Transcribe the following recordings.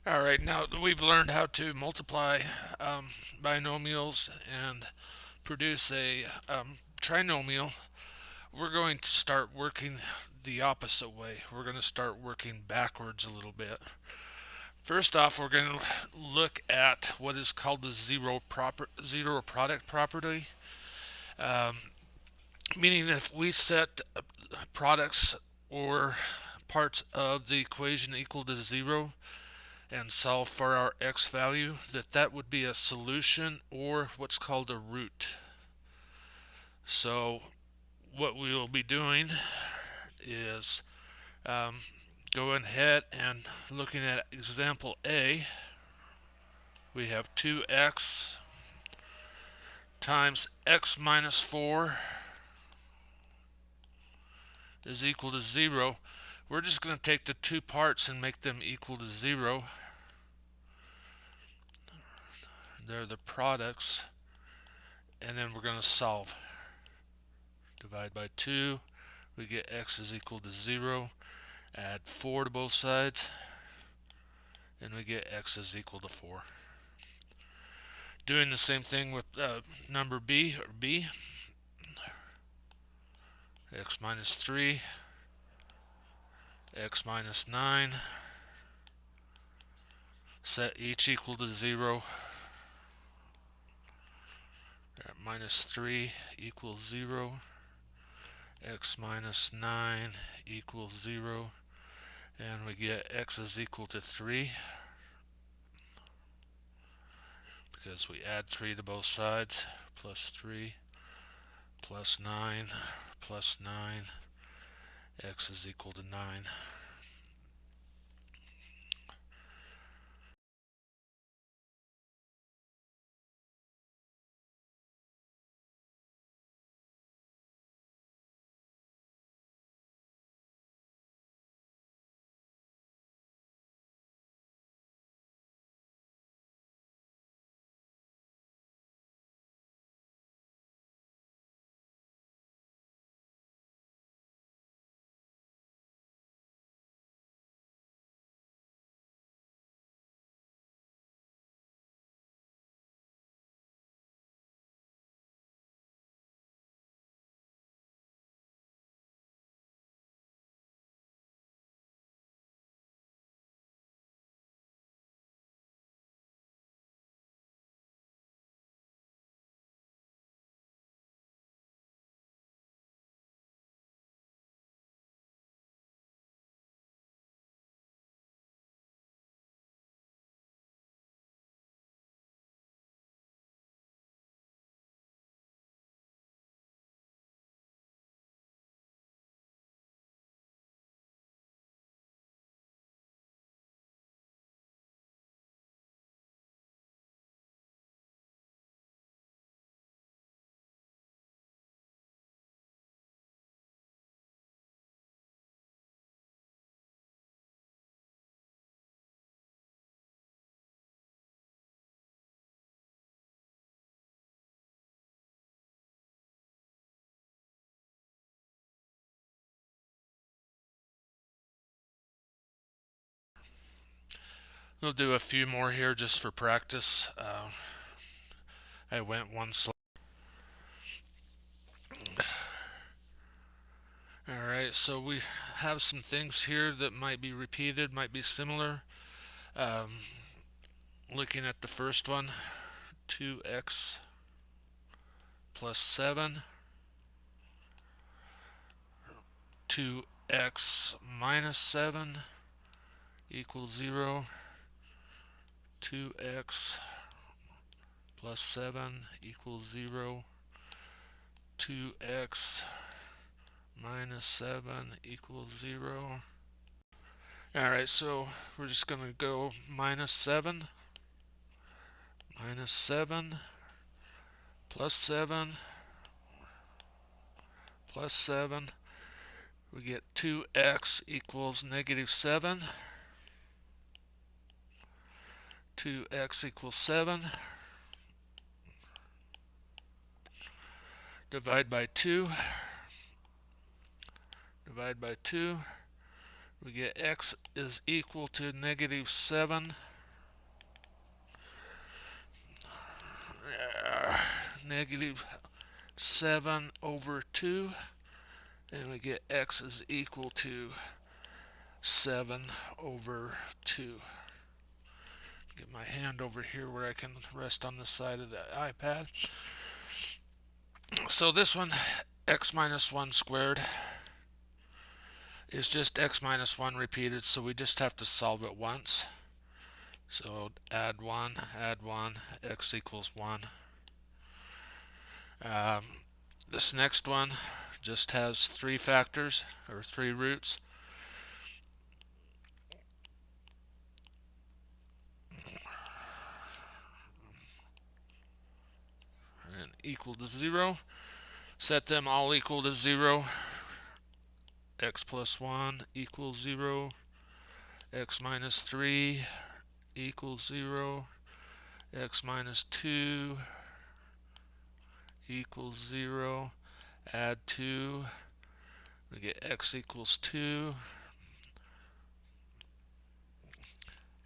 All right, now that we've learned how to multiply binomials and produce a trinomial, we're going to start working the opposite way. We're going to start working backwards a little bit. First off, we're going to look at what is called the zero product property, um, meaning if we set products or parts of the equation equal to zero, and solve for our x value, that would be a solution or what's called a root. So what we will be doing is um, going ahead and looking at example A. We have 2x times x minus 4 is equal to 0. We're just going to take the two parts and make them equal to 0. They're the products. And then we're going to solve. Divide by 2. We get x is equal to 0. Add 4 to both sides. And we get x is equal to 4. Doing the same thing with number b, or b. X minus 3. X minus 9. Set each equal to 0. Minus 3 equals 0. X minus 9 equals 0. And we get x is equal to 3 because we add 3 to both sides. Plus 3 plus 9 plus 9. X is equal to 9. We'll do a few more here just for practice. I went one slide. Alright, so we have some things here that might be repeated, might be similar. Looking at the first one, 2x plus 7, 2x minus 7 equals 0, 2x plus 7 equals 0, 2x minus 7 equals 0. Alright, so we're just going to go minus 7 plus 7 plus 7. We get 2x equals negative 7. 2x equals 7. Divide by 2. Divide by 2. We get x is equal to negative 7 negative 7 over 2, and we get x is equal to 7 over 2. Get my hand over here where I can rest on the side of the iPad. So this one, x minus 1 squared, is just x minus 1 repeated, so we just have to solve it once. So add 1, x equals 1. This next one just has 3 factors, or 3 roots. And equal to 0. Set them all equal to 0. X plus 1 equals 0. X minus 3 equals 0. X minus 2 equals 0. Add 2. We get x equals 2.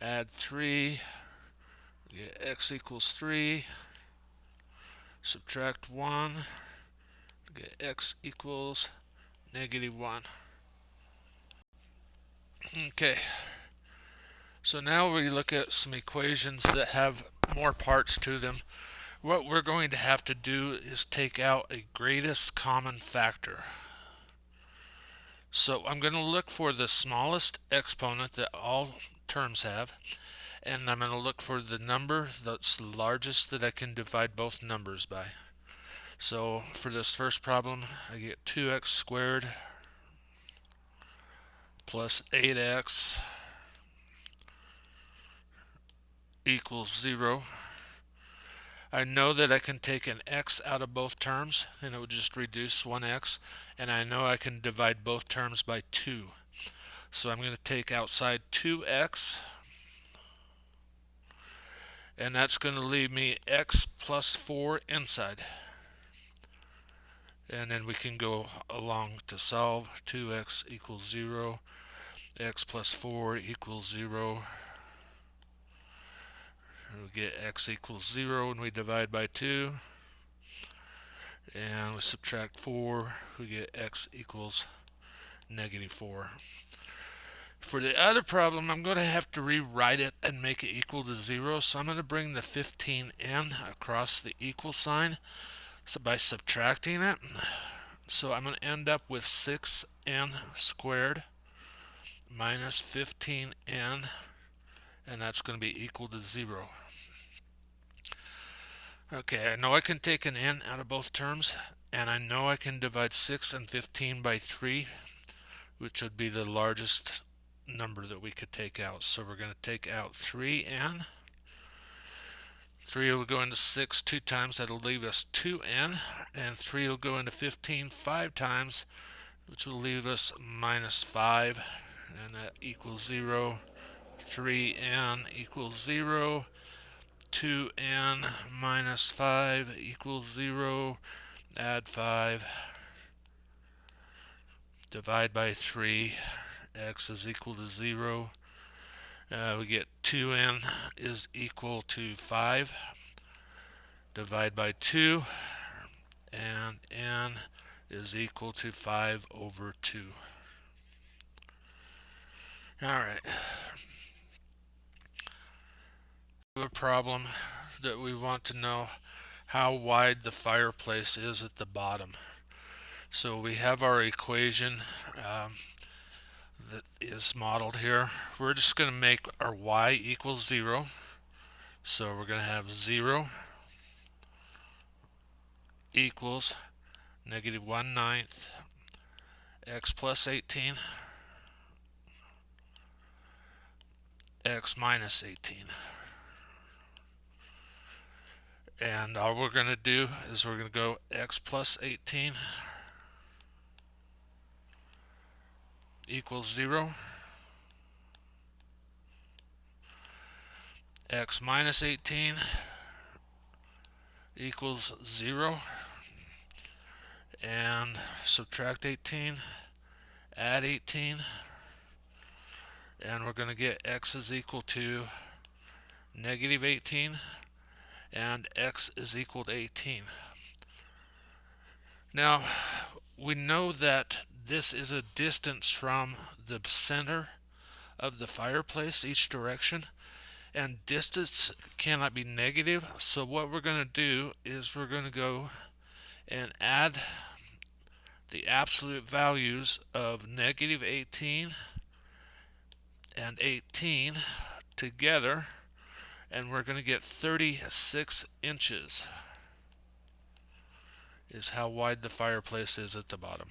Add 3. We get x equals 3. Subtract 1. We get x equals negative 1. Okay. So now we look at some equations that have more parts to them. What we're going to have to do is take out a greatest common factor. So I'm going to look for the smallest exponent that all terms have, and I'm going to look for the number that's the largest that I can divide both numbers by. So for this first problem, I get 2x squared plus 8x equals 0. I know that I can take an x out of both terms, and it would just reduce 1x, and I know I can divide both terms by 2. So I'm going to take outside 2x, and that's going to leave me x plus 4 inside. And then we can go along to solve. 2x equals 0, x plus 4 equals 0. We get x equals 0 when we divide by 2. And we subtract 4, we get x equals negative 4. For the other problem, I'm going to have to rewrite it and make it equal to 0. So I'm going to bring the 15n across the equal sign, so by subtracting it. So I'm going to end up with 6n squared minus 15n, and that's going to be equal to 0. Okay, I know I can take an n out of both terms, and I know I can divide 6 and 15 by 3, which would be the largest number that we could take out. So we're going to take out 3n. 3 will go into 6 2 times, that'll leave us 2n, and 3 will go into 15 5 times, which will leave us minus 5, and that equals 0. 3n equals 0. 2n minus 5 equals 0. Add 5. Divide by 3. X is equal to 0. We get 2n is equal to 5. Divide by 2. And n is equal to 5 over 2. Alright. We have a problem that we want to know how wide the fireplace is at the bottom. So we have our equation that is modeled here. We're just going to make our y equals 0. So we're going to have 0 equals negative 1/9 x plus 18 x minus 18. And all we're going to do is we're going to go x plus 18 equals 0. X minus 18 equals 0. And subtract 18, add 18, and we're going to get x is equal to negative 18, and x is equal to 18. Now, we know that this is a distance from the center of the fireplace each direction, and distance cannot be negative. So what we're going to do is we're going to go and add the absolute values of negative 18 and 18 together, and we're going to get 36 inches is how wide the fireplace is at the bottom.